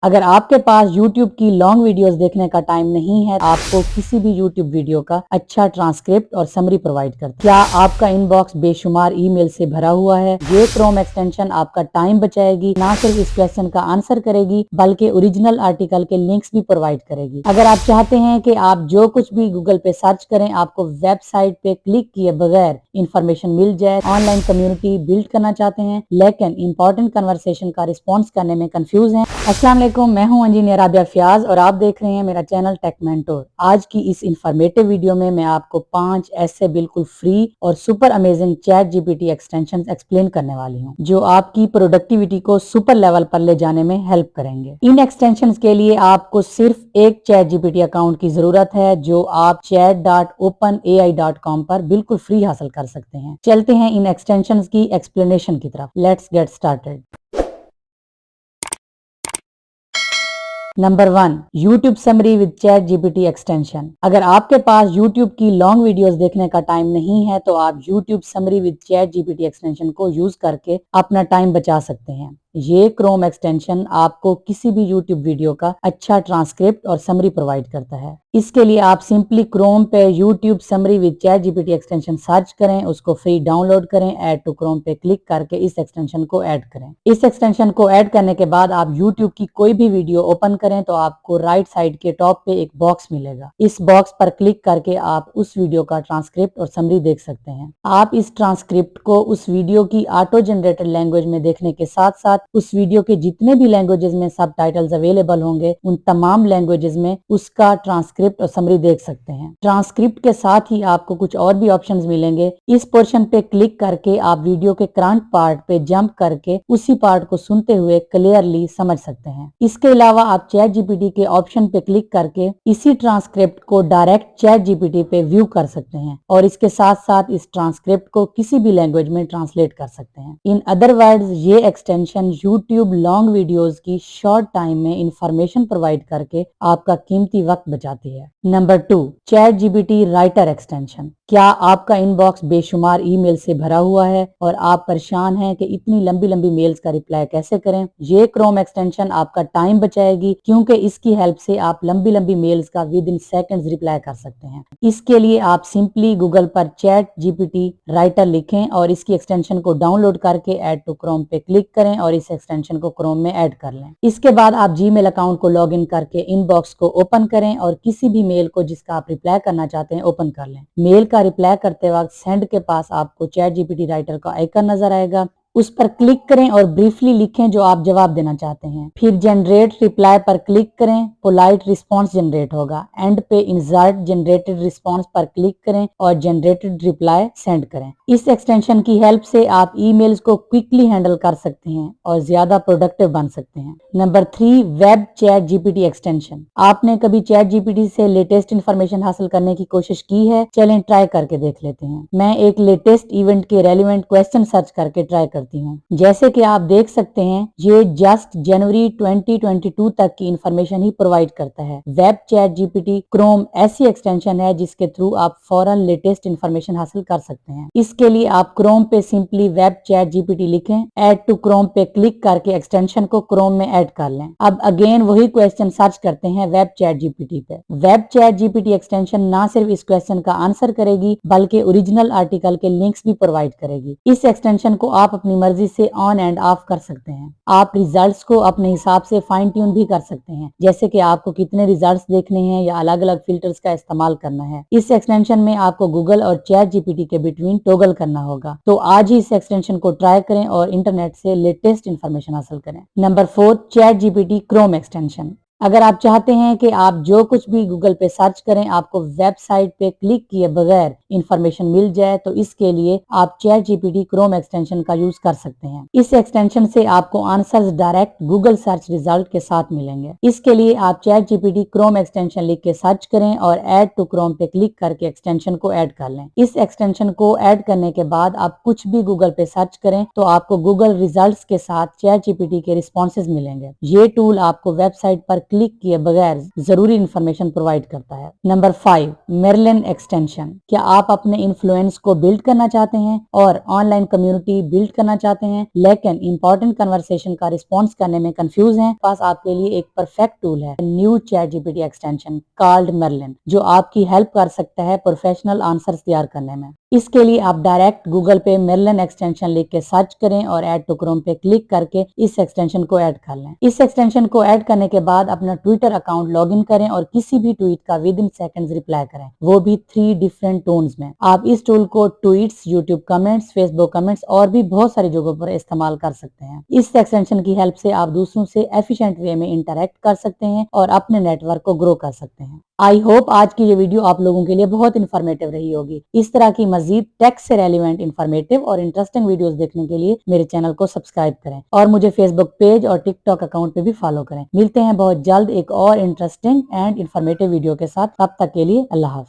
अगर आपके पास YouTube की लॉन्ग वीडियोस देखने का टाइम नहीं है, आपको किसी भी YouTube वीडियो का अच्छा ट्रांसक्रिप्ट और समरी प्रोवाइड करता है। क्या आपका इनबॉक्स बेशुमार ईमेल से भरा हुआ है? ये क्रोम एक्सटेंशन आपका टाइम बचाएगी, ना सिर्फ इस क्वेश्चन का आंसर करेगी बल्कि ओरिजिनल आर्टिकल के लिंक्स भी प्रोवाइड करेगी। अगर आप चाहते हैं कि आप जो कुछ भी गूगल पे सर्च करें आपको वेबसाइट पे क्लिक किए बगैर इंफॉर्मेशन मिल जाए, ऑनलाइन कम्युनिटी बिल्ड करना चाहते हैं लेकिन इंपॉर्टेंट कन्वर्सेशन का रिस्पॉन्स करने में कंफ्यूज हैं। अस्सलाम वालेकुम, मैं हूं इंजीनियर राबिया फयाज और आप देख रहे हैं मेरा चैनल टेक मेंटोर। आज की इस इंफॉर्मेटिव वीडियो में मैं आपको 5 ऐसे बिल्कुल फ्री और super amazing chat GPT extensions explain करने वाली हूं जो आपकी प्रोडक्टिविटी को सुपर लेवल पर ले जाने में हेल्प करेंगे। इन एक्सटेंशंस के लिए आपको सिर्फ एक चैट जीपीटी अकाउंट की जरूरत है जो आप chat.openai.com पर बिल्कुल फ्री हासिल कर सकते हैं। चलते हैं इन एक्सटेंशंस की एक्सप्लेनेशन की तरफ। Let's get started. Number 1, YouTube summary with chat G P T extension. अगर आपके पास YouTube की लॉन्ग वीडियोस देखने का टाइम नहीं है तो आप YouTube summary with chat G P T extension को यूज करके अपना टाइम बचा सकते हैं। ये क्रोम एक्सटेंशन आपको किसी भी YouTube वीडियो का अच्छा ट्रांसक्रिप्ट और समरी प्रोवाइड करता है। इसके लिए आप सिंपली क्रोम पे YouTube summary with chat G P T extension search करें, उसको फ्री डाउनलोड करें, ऐड टू क्रोम पे क्लिक करके इस एक्सटेंशन को ऐड करें। इस एक्सटेंशन को ऐड करने के बाद आप YouTube की कोई भी वीडियो ओपन करें तो आपको राइट साइड के टॉप पे एक बॉक्स मिलेगा। इस बॉक्स पर क्लिक करके आप उस वीडियो का ट्रांसक्रिप्ट और समरी देख सकते हैं। आप इस ट्रांसक्रिप्ट को उस वीडियो की ऑटो जनरेटेड लैंग्वेज में देखने के साथ साथ उस वीडियो के जितने भी लैंग्वेजेस में सबटाइटल्स अवेलेबल होंगे उन तमाम लैंग्वेजेस में उसका ट्रांसक्रिप्ट और समरी देख सकते हैं। ट्रांसक्रिप्ट के साथ ही आपको कुछ और भी ऑप्शंस मिलेंगे। इस पोर्शन पे क्लिक करके आप वीडियो के करंट पार्ट पे जंप करके उसी पार्ट को सुनते हुए क्लियरली समझ सकते हैं। इसके अलावा आप चैट जीपीटी के ऑप्शन पे क्लिक करके इसी ट्रांसक्रिप्ट को डायरेक्ट चैट जीपीटी पे व्यू कर सकते हैं और इसके साथ साथ इस ट्रांसक्रिप्ट को किसी भी लैंग्वेज में ट्रांसलेट कर सकते हैं। इन अदर वर्ड्स ये एक्सटेंशन YouTube लॉन्ग वीडियोस की शॉर्ट टाइम में इंफॉर्मेशन प्रोवाइड करके आपका कीमती वक्त बचाती है। Number 2, chat GPT writer extension. क्या आपका इनबॉक्स बेशुमार ईमेल से भरा हुआ है और आप परेशान हैं कि इतनी लंबी लंबी मेल्स का रिप्लाई कैसे करें? ये क्रोम एक्सटेंशन आपका टाइम बचाएगी क्योंकि इसकी हेल्प से आप लंबी लंबी मेल्स का विद इन सेकंड्स रिप्लाई कर सकते हैं। इसके लिए आप सिंपली गूगल पर चैट जीपीटी राइटर लिखें और इसकी एक्सटेंशन को डाउनलोड करके ऐड टू क्रोम पे क्लिक करें और इस एक्सटेंशन को क्रोम में ऐड कर लें। इसके बाद आप जीमेल अकाउंट को लॉग इन करके इनबॉक्स को ओपन करें और किसी भी मेल को जिसका आप रिप्लाई करना चाहते हैं ओपन कर लें। मेल का रिप्लाई करते वक्त सेंड के पास आपको चैट जीपीटी राइटर का आइकन नजर आएगा, उस पर क्लिक करें और ब्रीफली लिखें जो आप जवाब देना चाहते हैं। फिर जनरेट रिप्लाई पर क्लिक करें, पोलाइट रिस्पांस जनरेट होगा। एंड पे इंसर्ट जनरेटेड रिस्पांस पर क्लिक करें और जनरेटेड रिप्लाई सेंड करें। इस एक्सटेंशन की हेल्प से आप ईमेल्स को क्विकली हैंडल कर सकते हैं और ज्यादा प्रोडक्टिव बन सकते हैं। Number 3, web chat G P T extension. आपने कभी चैट जीपीटी से लेटेस्ट इंफॉर्मेशन हासिल करने की कोशिश की है? चलें ट्राई करके देख लेते हैं। मैं एक लेटेस्ट इवेंट के रेलिवेंट क्वेश्चन सर्च करके ट्राई करती हूँ। जैसे कि आप देख सकते हैं ये जस्ट जनवरी 2022 तक की इंफॉर्मेशन ही प्रोवाइड करता है। वेब चैट जीपीटी क्रोम ऐसी एक्सटेंशन है जिसके थ्रू आप फौरन लेटेस्ट इंफॉर्मेशन हासिल कर सकते हैं। इसके लिए आप क्रोम पे सिंपली वेब चैट जीपीटी लिखें, ऐड टू क्रोम पे क्लिक करके एक्सटेंशन को क्रोम में ऐड कर लें। अब अगेन वही क्वेश्चन सर्च करते हैं वेब चैट जीपीटी पे। वेब चैट जीपीटी एक्सटेंशन ना सिर्फ इस क्वेश्चन का आंसर करेगी बल्कि ओरिजिनल आर्टिकल के लिंक्स भी प्रोवाइड करेगी। इस एक्सटेंशन को आप अपनी मर्जी से ऑन एंड ऑफ कर सकते हैं। आप रिजल्ट्स को अपने हिसाब से फाइन ट्यून भी कर सकते हैं, जैसे कि आपको कितने रिजल्ट्स देखने हैं या अलग अलग फिल्टर्स का इस्तेमाल करना है। इस एक्सटेंशन में आपको गूगल और चैट जीपीटी के बिटवीन टॉगल करना होगा। तो आज ही इस एक्सटेंशन को ट्राई करें और इंटरनेट से लेटेस्ट इंफॉर्मेशन हासिल करें। Number 4, chat GPT Chrome extension. अगर आप चाहते हैं कि आप जो कुछ भी गूगल पे सर्च करें आपको वेबसाइट पे क्लिक किए बगैर इंफॉर्मेशन मिल जाए तो इसके लिए आप चैट जीपीटी क्रोम एक्सटेंशन का यूज कर सकते हैं। इस एक्सटेंशन से आपको answers direct Google search result के साथ मिलेंगे। इसके लिए आप चैट जीपीटी क्रोम एक्सटेंशन लिख के सर्च करें और ऐड टू क्रोम पे क्लिक करके एक्सटेंशन को ऐड कर लें। इस एक्सटेंशन को ऐड करने के बाद आप कुछ भी गूगल पे सर्च करें तो आपको गूगल रिजल्ट्स के साथ चैट जीपीटी के रिस्पॉन्सेज मिलेंगे। ये टूल आपको वेबसाइट पर क्लिक किए बगैर जरूरी इंफॉर्मेशन प्रोवाइड करता है। Number 5, Merlin extension. क्या आप अपने इन्फ्लुएंस को बिल्ड करना चाहते हैं और ऑनलाइन कम्युनिटी बिल्ड करना चाहते हैं, लेकिन इंपॉर्टेंट कन्वर्सेशन का रिस्पॉन्स करने में कंफ्यूज हैं? पास आपके लिए एक परफेक्ट टूल है, new chat G P T extension called Merlin, जो आपकी हेल्प कर सकता है प्रोफेशनल आंसर्स तैयार करने में। इसके लिए आप डायरेक्ट गूगल पे मेरिलन एक्सटेंशन लिख के सर्च करें और ऐड टू क्रोम पे क्लिक करके इस एक्सटेंशन को ऐड कर लें। इस एक्सटेंशन को ऐड करने के बाद अपना ट्विटर अकाउंट लॉगिन करें और किसी भी ट्वीट का विद इन सेकंड्स रिप्लाई करें, वो भी 3 डिफरेंट टोन्स में। आप इस टूल को tweets, YouTube comments, Facebook comments और भी बहुत सारी जगहों पर इस्तेमाल कर सकते हैं। इस एक्सटेंशन की हेल्प से आप दूसरों से एफिशिएंट वे में इंटरेक्ट कर सकते हैं और अपने नेटवर्क को ग्रो कर सकते हैं। आई होप आज की ये वीडियो आप लोगों के लिए बहुत इन्फॉर्मेटिव रही होगी। इस तरह की मजीद टेक से रेलिवेंट, इन्फॉर्मेटिव और इंटरेस्टिंग वीडियोस देखने के लिए मेरे चैनल को सब्सक्राइब करें और मुझे फेसबुक पेज और टिकटॉक अकाउंट पे भी फॉलो करें। मिलते हैं बहुत जल्द एक और इंटरेस्टिंग एंड इन्फॉर्मेटिव वीडियो के साथ। तब तक के लिए अल्लाह हाफ़िज़।